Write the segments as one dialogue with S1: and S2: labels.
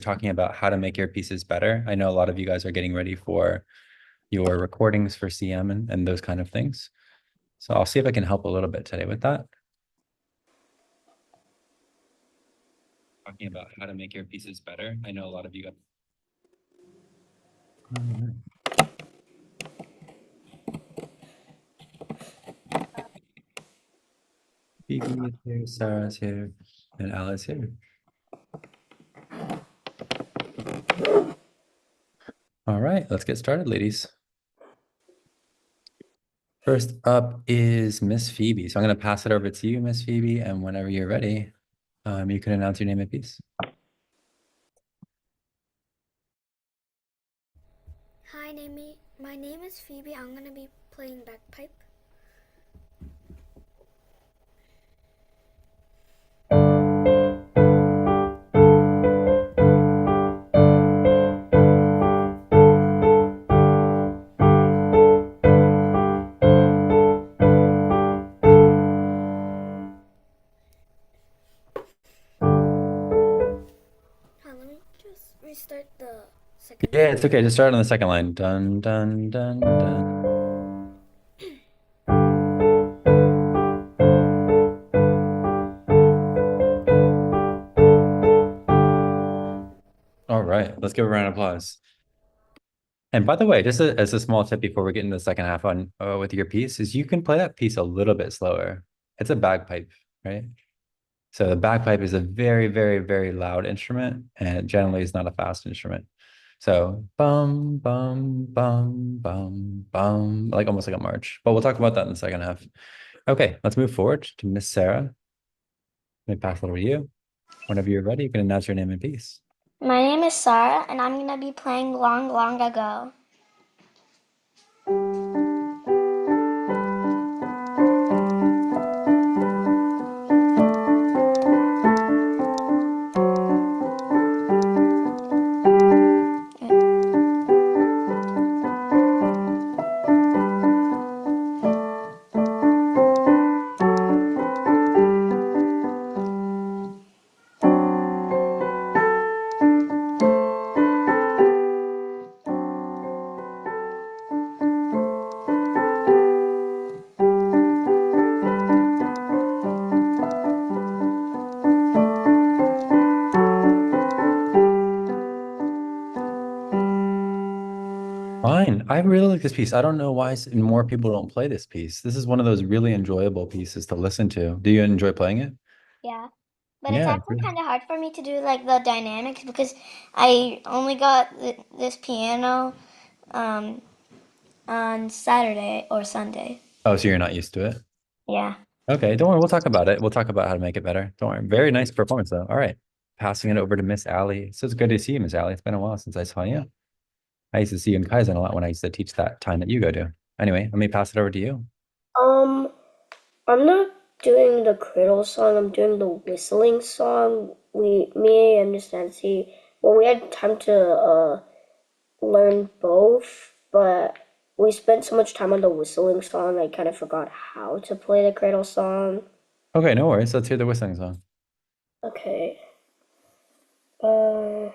S1: talking about how to make your pieces better. I know a lot of you guys are getting ready for your recordings for CM and those kind of things. So I'll see if I can help a little bit today with that. Talking about how to make your pieces better. I know a lot of you guys. Phoebe is here, Sarah's here, and Alice here. All right, let's get started, ladies. First up is Miss Phoebe. So I'm going to pass it over to you, Miss Phoebe, and whenever you're ready, you can announce your name and piece.
S2: Hi, my name is Phoebe. I'm going to be playing bagpipe. Let me just restart the second.
S1: Yeah, it's okay. Just start on the second line. Dun, dun, dun, dun. All right, let's give a round of applause. And by the way, just as a small tip before we get into the second half on with your piece, is you can play that piece a little bit slower. It's a bagpipe, right? So the bagpipe is a very, very, very loud instrument, and it generally is not a fast instrument. So bum, bum, bum, bum, bum, like almost like a march. But we'll talk about that in the second half. Okay, let's move forward to Miss Sarah. Let me pass it over to you. Whenever you're ready, you can announce your name and piece.
S2: My name is Sarah, and I'm going to be playing Long, Long Ago.
S1: Fine. I really like this piece. I don't know why more people don't play this piece. This is one of those really enjoyable pieces to listen to. Do you enjoy playing it?
S2: Yeah. But it's
S1: Yeah.
S2: actually kind of hard for me to do like the dynamics because I only got this piano um, on Saturday or Sunday.
S1: Oh, so you're not used to it?
S2: Yeah.
S1: Okay, don't worry. We'll talk about it. We'll talk about how to make it better. Don't worry. Very nice performance, though. All right. Passing it over to Miss Allie. So it's good to see you, Miss Allie. It's been a while since I saw you. I used to see you in Kaizen a lot when I used to teach that time that you go to. Anyway, let me pass it over to you.
S3: Um, I'm not doing the cradle song, I'm doing the whistling song. Me and Miss Nancy, well, we had time to learn both, but we spent so much time on the whistling song, I kind of forgot how to play the cradle song.
S1: Okay, no worries. Let's hear the whistling song.
S3: Okay. Uh,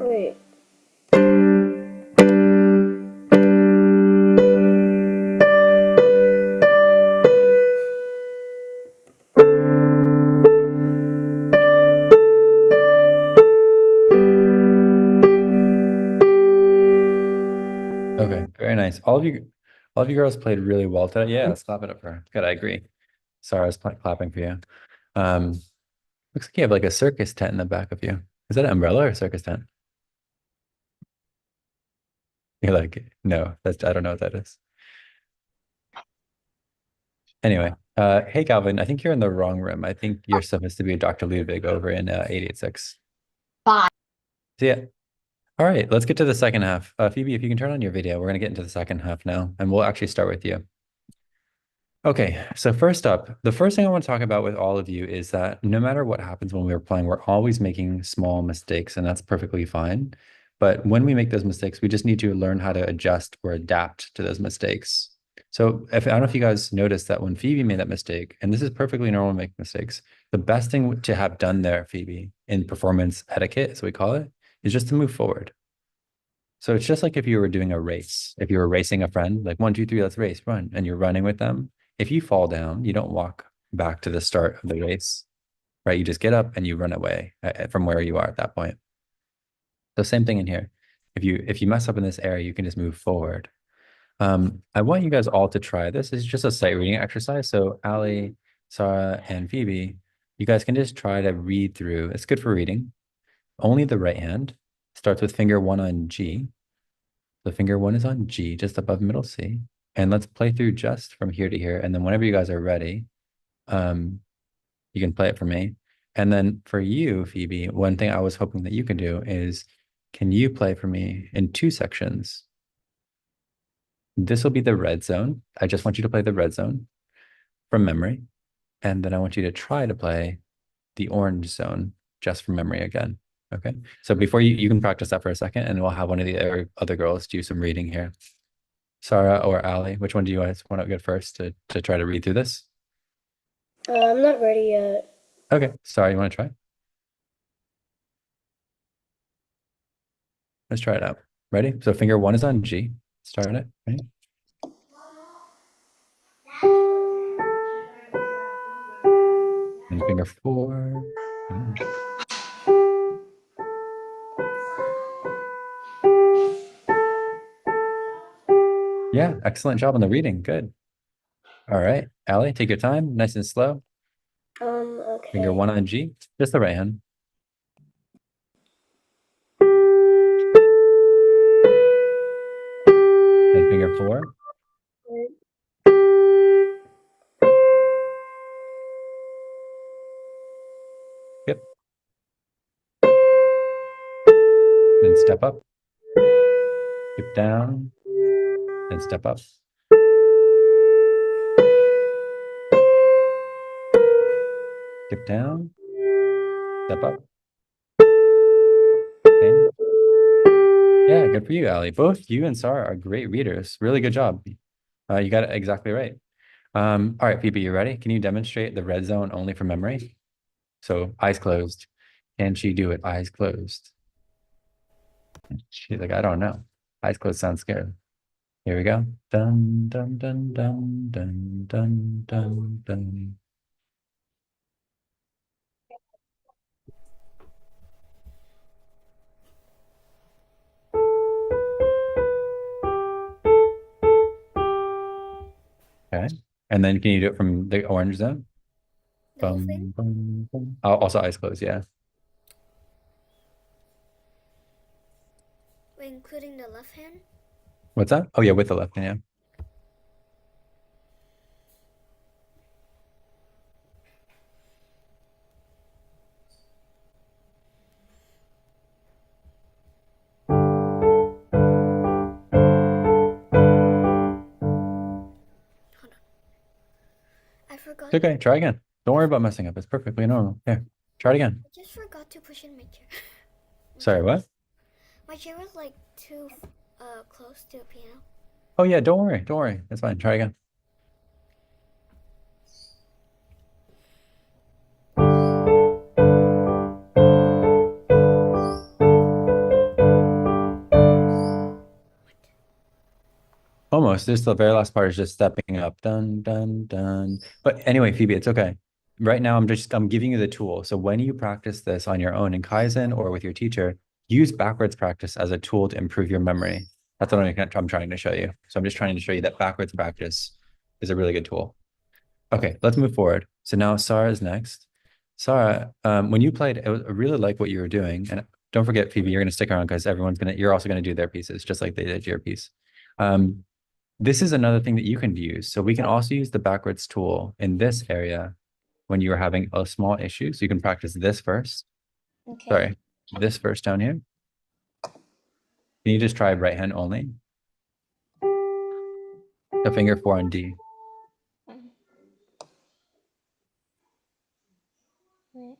S3: wait.
S1: Okay, very nice. All of you girls played really well today. Yeah, let's clap it up for her. Good, I agree. Sorry, I was clapping for you. Um, looks like you have like a circus tent in the back of you. Is that an umbrella or a circus tent? You're like, no, I don't know what that is. Anyway, hey Calvin, I think you're in the wrong room. I think you're supposed to be Dr. Ludwig over in 886.
S4: Bye.
S1: See ya. All right, let's get to the second half. Phoebe, if you can turn on your video, we're going to get into the second half now, and we'll actually start with you. Okay, so first up, the first thing I want to talk about with all of you is that no matter what happens when we're playing, we're always making small mistakes, and that's perfectly fine. But when we make those mistakes, we just need to learn how to adjust or adapt to those mistakes. So if I don't know if you guys noticed that when Phoebe made that mistake, and this is perfectly normal to make mistakes, the best thing to have done there, Phoebe, in performance etiquette, as we call it, is just to move forward. So it's just like if you were doing a race, if you were racing a friend, like 1, 2, 3, let's race, run, and you're running with them. If you fall down, you don't walk back to the start of the race, right? You just get up and you run away from where you are at that point. So same thing in here. If you mess up in this area, you can just move forward. I want you guys all to try this. This is just a sight reading exercise. So Ali, Sarah, and Phoebe, you guys can just try to read through. It's good for reading. Only the right hand starts with finger one on G. The finger one is on G, just above middle C. And let's play through just from here to here. And then whenever you guys are ready, you can play it for me. And then for you, Phoebe, one thing I was hoping that you could do is, can you play for me in 2 sections? This will be the red zone. I just want you to play the red zone from memory. And then I want you to try to play the orange zone just from memory again. Okay. So before you can practice that for a second, and we'll have one of the other girls do some reading here. Sarah or Ali, which one do you guys want to go first to try to read through this?
S3: I'm not ready yet.
S1: Okay. Sarah, you want to try? Let's try it out. Ready? So finger one is on G. Start it. Right? And finger four. Yeah, excellent job on the reading. Good. All right. Ali, take your time. Nice and slow.
S3: Okay.
S1: Finger one on G. Just the right hand. And finger four. Yep. Then step up. Skip down. Then step up. Skip down. Step up. Okay. Yeah, good for you, Ali. Both you and Sarah are great readers. Really good job. You got it exactly right. All right, Phoebe, you ready? Can you demonstrate the red zone only from memory? So eyes closed. Can she do it? Eyes closed. She's like, I don't know. Eyes closed sounds scary. Here we go. Dun, dun, dun, dun, dun, dun, dun, dun. Okay. And then can you do it from the orange zone?
S2: The whole thing?
S1: Bum, bum. Oh, also eyes closed, yeah.
S2: Wait, including the left hand?
S1: What's that? Oh yeah, with the left hand,
S2: Hold on. I forgot.
S1: yeah. Okay, try again. Don't worry about messing up. It's perfectly normal. Here, try it again.
S2: I just forgot to push in my chair.
S1: Sorry, what?
S2: My chair was like too close to the piano.
S1: Oh yeah, don't worry. Don't worry. It's fine. Try again. Almost. This the very last part is just stepping up. Dun dun dun. But anyway, Phoebe, it's okay. Right now, I'm giving you the tool. So when you practice this on your own in Kaizen or with your teacher, use backwards practice as a tool to improve your memory. That's what I'm trying to show you. So I'm just trying to show you that backwards practice is a really good tool. Okay, let's move forward. So now Sarah is next. Sarah, when you played, I really like what you were doing. And don't forget, Phoebe, you're going to stick around because you're also going to do their pieces just like they did your piece. This is another thing that you can use. So we can also use the backwards tool in this area when you are having a small issue. So you can practice this first.
S2: Okay.
S1: Sorry, this first down here. Can you just try right hand only? The finger 4 on D.
S2: Wait.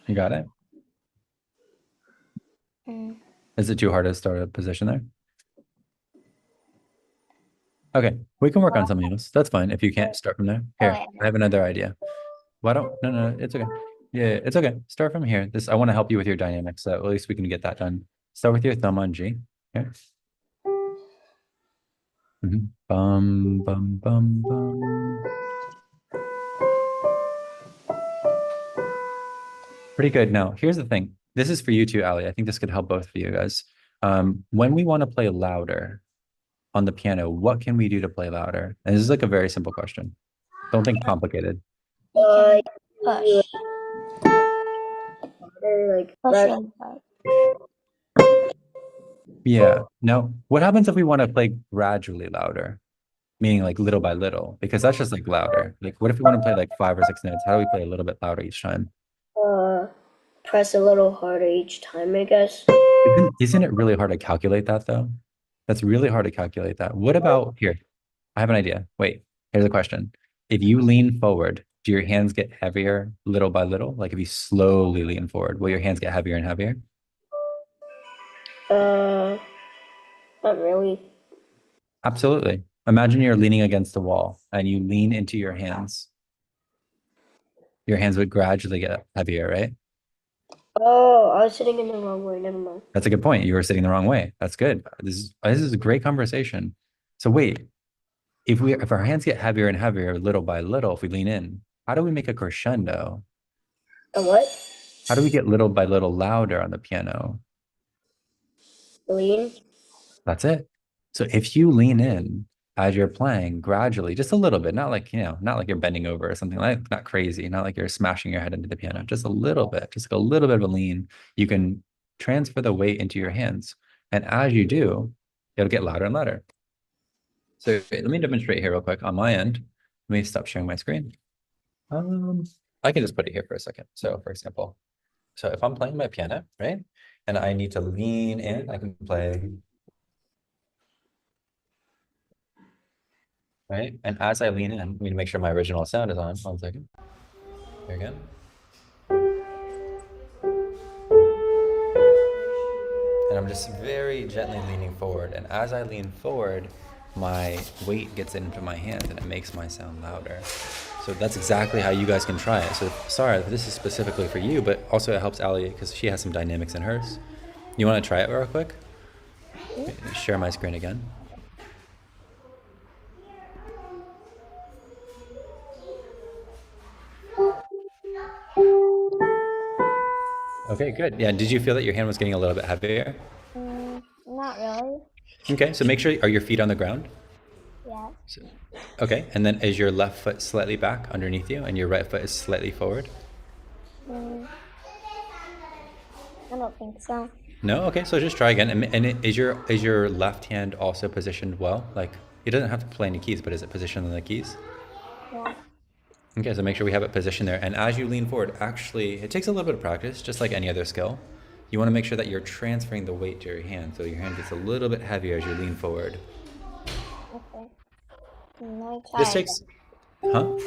S1: You got it?
S2: Mm.
S1: Is it too hard to start a position there? Okay, we can work on something else. That's fine if you can't start from there.
S2: Oh,
S1: Here,
S2: wait.
S1: I have another idea. Why don't, no, it's okay. Yeah, it's okay. Start from here. This, I want to help you with your dynamics, so at least we can get that done. Start with your thumb on G. Here. Bum, bum, bum, bum. Pretty good. Now, here's the thing. This is for you too, Ali. I think this could help both of you guys. When we want to play louder on the piano, what can we do to play louder? And this is like a very simple question. Don't think complicated.
S2: You can
S3: You
S2: push.
S3: like
S2: Push
S3: that.
S2: really hard.
S1: Yeah. Now, what happens if we want to play gradually louder? Meaning like little by little, because that's just like louder. Like, what if we want to play like 5 or 6 notes? How do we play a little bit louder each time?
S3: Press a little harder each time, I guess.
S1: Isn't it really hard to calculate that though? That's really hard to calculate that. What about here? I have an idea. Wait, here's a question. If you lean forward, do your hands get heavier little by little? Like if you slowly lean forward, will your hands get heavier and heavier?
S3: Not really.
S1: Absolutely. Imagine you're leaning against a wall and you lean into your hands. Your hands would gradually get heavier, right?
S3: Oh, I was sitting in the wrong way. Never mind.
S1: That's a good point. You were sitting the wrong way. That's good. This is a great conversation. So wait, if our hands get heavier and heavier little by little, if we lean in, how do we make a crescendo?
S3: A what?
S1: How do we get little by little louder on the piano?
S3: Lean?
S1: That's it. So if you lean in as you're playing gradually, just a little bit, not like, not like you're bending over or something like not crazy, not like you're smashing your head into the piano, just a little bit, just like a little bit of a lean, you can transfer the weight into your hands. And as you do, it'll get louder and louder. So let me demonstrate here real quick on my end. Let me stop sharing my screen. I can just put it here for a second. So for example, so if I'm playing my piano, right? And I need to lean in, I can play, right? And as I lean in, I need to make sure my original sound is on. 1 second. There again. And I'm just very gently leaning forward. And as I lean forward, my weight gets into my hands and it makes my sound louder. So that's exactly how you guys can try it. So sorry, this is specifically for you, but also it helps Ali because she has some dynamics in hers. You want to try it real quick? Share my screen again. Okay, good. Yeah, did you feel that your hand was getting a little bit heavier?
S2: Not really.
S1: Okay, so make sure, are your feet on the ground?
S2: Yeah.
S1: Okay, and then is your left foot slightly back underneath you and your right foot is slightly forward?
S2: I don't think so.
S1: No? Okay, so just try again. And is your left hand also positioned well? Like, it doesn't have to play any keys, but is it positioned on the keys?
S2: Yeah.
S1: Okay, so make sure we have it positioned there. And as you lean forward, actually, it takes a little bit of practice, just like any other skill. You want to make sure that you're transferring the weight to your hand, so your hand gets a little bit heavier as you lean forward.
S2: Okay. Let me try.
S1: This takes, huh?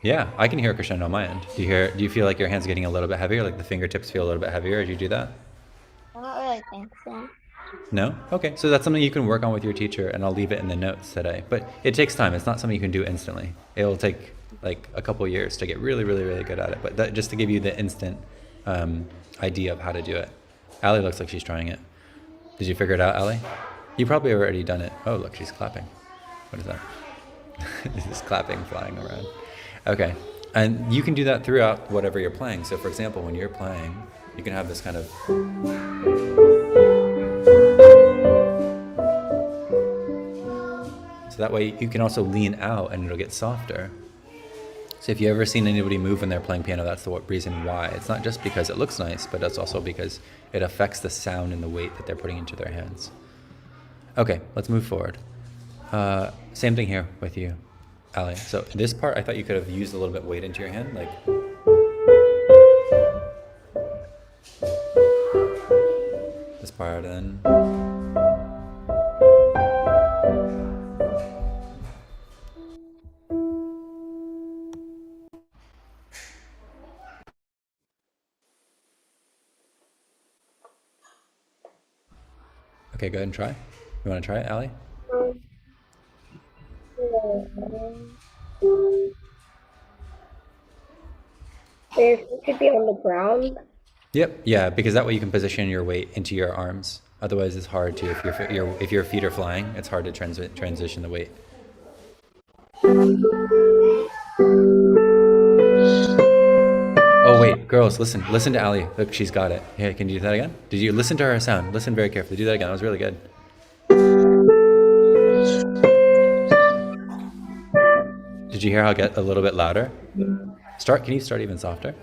S1: Yeah, I can hear a crescendo on my end. Do you feel like your hand's getting a little bit heavier, like the fingertips feel a little bit heavier as you do that?
S2: I don't really think so.
S1: No? Okay, so that's something you can work on with your teacher, and I'll leave it in the notes today. But it takes time. It's not something you can do instantly. It'll take like a couple years to get really, really, really good at it. But that, just to give you the instant idea of how to do it. Allie looks like she's trying it. Did you figure it out, Allie? You probably already done it. Oh, look, she's clapping. What is that? This is clapping flying around. Okay, and you can do that throughout whatever you're playing. So for example, when you're playing, you can have this kind of... So that way you can also lean out and it'll get softer. So if you ever seen anybody move when they're playing piano, that's the reason why. It's not just because it looks nice, but it's also because it affects the sound and the weight that they're putting into their hands. Okay, let's move forward. Same thing here with you. Ali. So this part, I thought you could have used a little bit weight into your hand, like this part, and okay, go ahead and try. You want to try it, Ali?
S3: Their feet should be on the ground.
S1: Yep. Yeah, because that way you can position your weight into your arms. Otherwise, it's hard to if your feet are flying. It's hard to transition the weight. Oh wait, girls, listen. Listen to Ali. Look, she's got it. Here, can you do that again? Did you listen to her sound? Listen very carefully. Do that again. That was really good. Did you hear how it get a little bit louder? Start. Can you start even softer?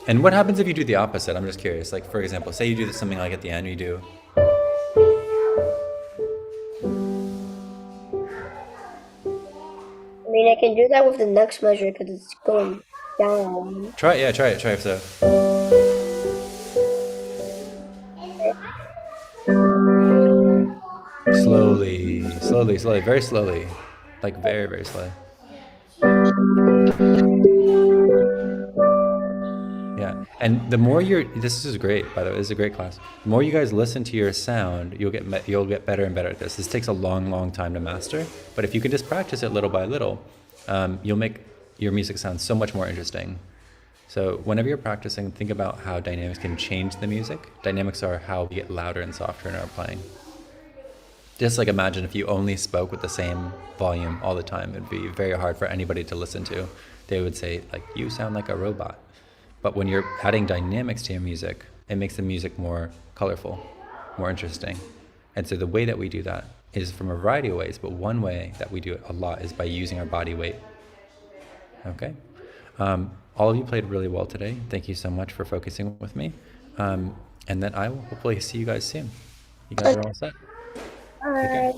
S1: And what happens if you do the opposite? I'm just curious. Like, for example, say you do something like at the end, you do.
S3: I mean, I can do that with the next measure because it's going down.
S1: Try it. Yeah, try it. Try it. So. Slowly, slowly, slowly, very slowly. Like, very, very slowly. Yeah, and the more this is great, by the way. This is a great class. The more you guys listen to your sound, you'll get better and better at this. This takes a long, long time to master, but if you can just practice it little by little, you'll make your music sound so much more interesting. So whenever you're practicing, think about how dynamics can change the music. Dynamics are how we get louder and softer in our playing. Just like imagine if you only spoke with the same volume all the time, it'd be very hard for anybody to listen to. They would say, like, you sound like a robot. But when you're adding dynamics to your music, it makes the music more colorful, more interesting. And so the way that we do that is from a variety of ways, but one way that we do it a lot is by using our body weight. Okay? All of you played really well today. Thank you so much for focusing with me. And then I will hopefully see you guys soon. You guys are all set. Take care.